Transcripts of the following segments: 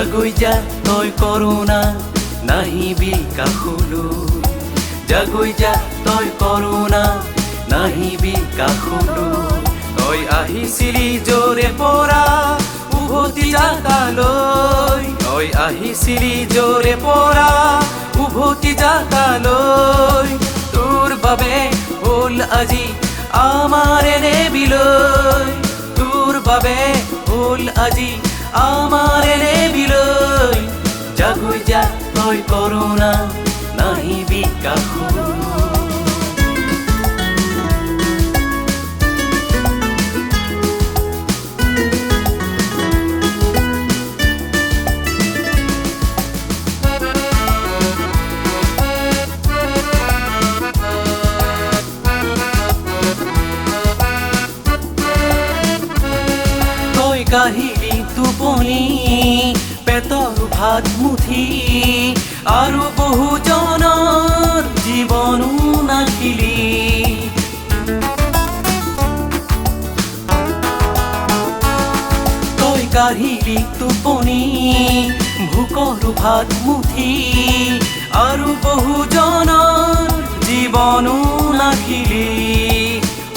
জাগৈ যা তই কৰোণা নাহিবি কাষলৈ জাগৈ যা তই কৰোণা নাহিবি কাষলৈ তই আহিছিলি জোৰে পৰা উভতি যা তালৈ তই আহিছিলি জোৰে পৰা উভতি যা তালৈ তোৰ বাবে হ'ল আজি আমাৰ এনে বিলৈ তোৰ বাবে হ'ল আজি আমাৰ এনে বিলৈ জাগৈ যা তই কৰোণা নাহিবি কাষলৈ কাহিলি টোপনি পেটৰ ভাত মুঠি আৰু বহুজনৰ জীৱনো নাখিলি তই কাহিলি টোপনি ভোকৰ ভাত মুঠি আৰু বহুজনৰ জীৱনো নাখিলি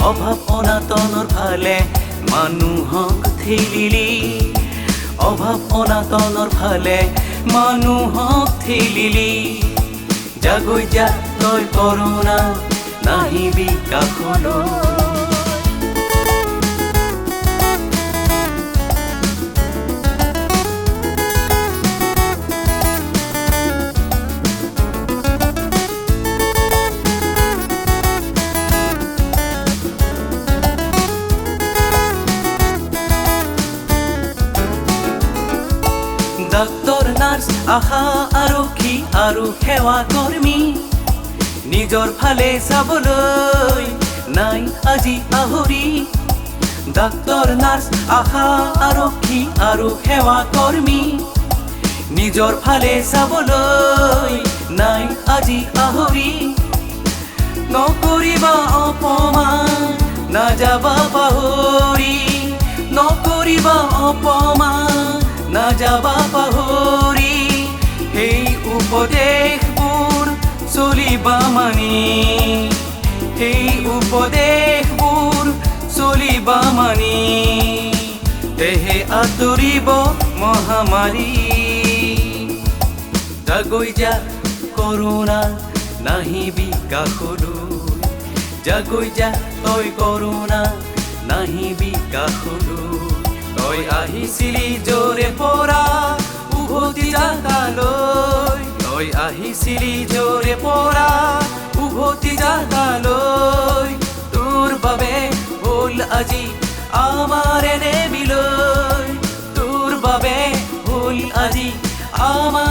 অভাৱ অনাটনৰ ফালে মানুহক ঠেলিলি অভাৱ অনাটনৰ ফালে মানুহক ঠেলিলি জাগৈ যা তই কৰোণা নাহিবি কাষলৈ ডাক্তৰ নাৰ্ছ আশা আৰক্ষী আৰু সেৱা কৰ্মী নিজৰ ফালে চাবলৈ নাই আজি আহৰি ডাক্তৰ নাৰ্ছ আশা আৰক্ষী আৰু সেৱা কৰ্মী নিজৰ ফালে চাবলৈ নাই আজি আহৰি নকৰিবা অপমান নাযাবা পাহৰি নকৰিবা অপমান নাযাবা পাহৰি সেই উপদেশবোৰ চলিবা মানি সেই উপদেশবোৰ চলিবা মানি তেহে আঁতৰিব মহামাৰী জাগৈ যা কৰোণা নাহিবি কাষলৈ জাগৈ যা তই কৰোণা নাহিবি কাষলৈ তই আহিছিলি জোৰে পৰা উভতি যা তালৈ তই আহিছিলি জোৰে পৰা উভতি যা তালৈ তোৰ বাবে হ'ল আজি আমাৰ এনে বিলৈ তোৰ বাবে হ'ল আজি আমাৰ